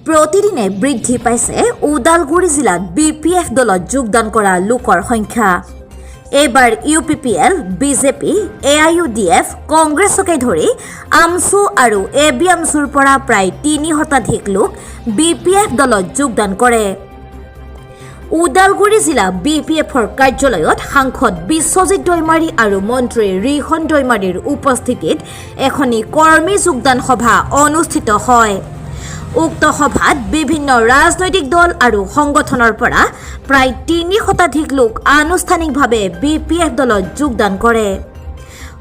প্ৰতিদিনে বৃদ্ধি পাইছে ওদালগুৰি জিলাত BPF দলত যোগদান কৰা লোকৰ সংখ্যা। এইবাৰ UPPL, BJP, AIUDF, কংগ্ৰেছকে ধৰি আমছু আৰু ABAMছুৰ পৰা প্ৰায় ৩ শতাধিক লোক BPF দলত যোগদান কৰে। ওদালগুৰি জিলা BPFৰ কাৰ্যালয়ত সাংসদ বিশ্বজিৎ দৈমাৰী আৰু মন্ত্ৰী ৰিহন দৈমাৰীৰ উপস্থিতিত এখনি কৰ্মী যোগদান সভা অনুষ্ঠিত হয়। উক্ত সভাত বিভিন্ন ৰাজনৈতিক দল আৰু সংগঠনৰ পৰা প্ৰায় ৩ শতাধিক লোক আনুষ্ঠানিকভাৱে BPF দলত যোগদান কৰে।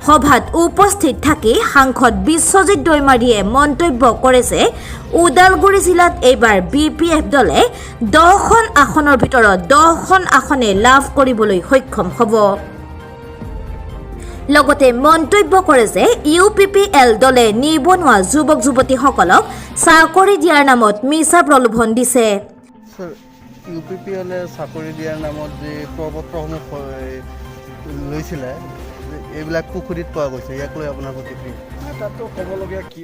সভাত উপস্থিত থাকি সাংসদ বিশ্বজিৎ দৈমাৰীয়ে মন্তব্য কৰে যে ওদালগুৰি জিলাত এইবাৰ BPF দলে 10খন আসনৰ ভিতৰত 10খন আসনে লাভ কৰিবলৈ সক্ষম হ'ব। লগতে মন্তব্য কৰে যে UPPL দলে নিবনুৱা যুৱক যুৱতীসকলক চাকৰি দিয়াৰ নামত মিছা প্ৰলোভন দিছে। UPPL চাকৰি দিয়াৰ নামত যে প্ৰপত্ৰসমূহ লৈছিলে এইবিলাক পুখুৰীত পোৱা গৈছে, ইয়াক লৈ আপোনাৰ প্ৰতিক্ৰিয়া? তাতো ক'বলগীয়া কি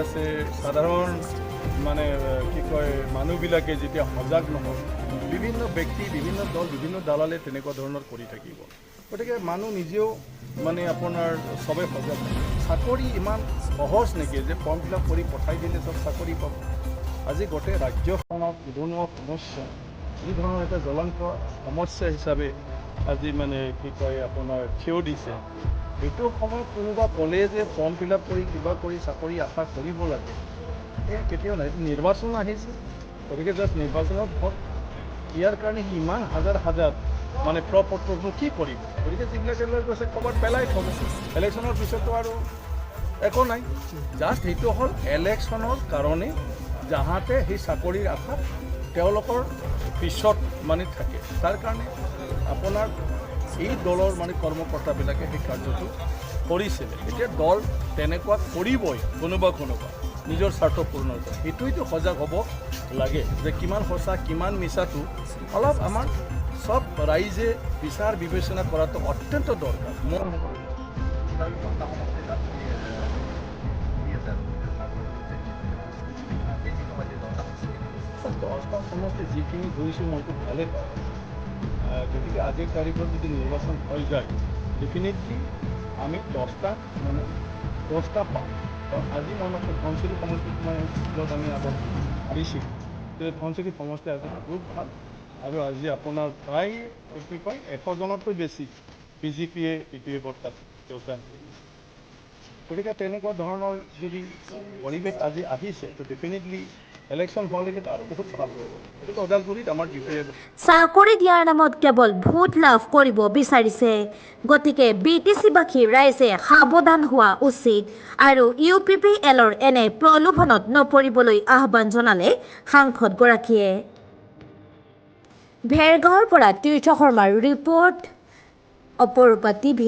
আছে, সাধাৰণ মানে কি কয় মানুহবিলাকে যেতিয়া সজাগ নহয়, বিভিন্ন ব্যক্তি, বিভিন্ন দল, বিভিন্ন দালালে তেনেকুৱা ধৰণৰ কৰি থাকিব। গতিকে মানুহ নিজেও মানে আপোনাৰ চবেই সজাগ। চাকৰি ইমান সহজ নেকি যে ফৰ্ম ফিল আপ কৰি পঠাই দিলে চব চাকৰি পাব? আজি গোটেই ৰাজ্যখনত নিবনুৱা সমস্যা যি ধৰণৰ এটা জ্বলন্ত সমস্যা হিচাপে আজি মানে কি কয় আপোনাৰ থিয় দিছে। সেইটো সময়ত কোনোবা ক'লে যে ফৰ্ম ফিল আপ কৰি কিবা কৰি চাকৰি আশা কৰিব লাগে, কেতিয়াও নাই। নিৰ্বাচন আহিছে, গতিকে জাষ্ট নিৰ্বাচনত ভোট ইয়াৰ কাৰণে ইমান হাজাৰ হাজাৰ মানে প্ৰপত্ৰবোৰ কি কৰিব? গতিকে যিবিলাক লৈ গৈছে ক'ৰবাত পেলাই থ'ব। ইলেকশ্যনৰ পিছতো আৰু একো নাই, জাষ্ট সেইটো হ'ল ইলেকশ্যনৰ কাৰণে যাহাতে সেই চাকৰিৰ আশা তেওঁলোকৰ পিছত মানে থাকে। তাৰ কাৰণে আপোনাৰ এই দলৰ মানে কৰ্মকৰ্তাবিলাকে সেই কাৰ্যটো কৰিছিলে। এতিয়া দল তেনেকুৱা কৰিবই কোনোবা নিজৰ স্বাৰ্থ পূৰণৰ কৰে। সেইটোৱেতো সজাগ হ'ব লাগে যে কিমান সঁচা কিমান মিছাটো অলপ আমাৰ সব ৰাইজে বিচাৰ বিবেচনা কৰাটো অত্যন্ত দৰকাৰ। দহটা সমষ্টি যিখিনি ধৰিছোঁ মইতো ভালেই পাওঁ। গতিকে আজিৰ তাৰিখত যদি নিৰ্বাচন হৈ যায় ডেফিনেটলি আমি 10টা পাওঁ। আজি মই মাত্ৰ ধনচিৰি সমষ্টিত য'ত আমি আগত হাৰিছিলোঁ, ধনচিৰি সমষ্টি আজি খুব ভাল। আৰু আজি আপোনাৰ প্ৰায় কি কয় 100জনতকৈ বেছি BJPয়ে BPFত তাত যোগদান কৰিছে। গতিকে তেনেকুৱা ধৰণৰ যদি পৰিৱেশ আজি আহিছে তো ডেফিনেটলি ইলেকশ্যন হোৱালৈকে আৰু বহুত ভাল হ'ব। গতিকে ওদালগুৰিত আমাৰ BPF চাকৰি দিয়াৰ নামত কেৱল ভোট লাভ কৰিব বিচাৰিছে। গতিকে BTC-বাসী ৰাইজে সাৱধান হোৱা উচিত আৰু UPPLৰ এনে প্ৰলোভনত নপৰিবলৈ আহ্বান জনালে সাংসদগৰাকীয়ে। ভেৰগাঁৱৰ পৰা তীৰ্থ শৰ্মাৰ ৰিপৰ্ট, অপৰূপা TV।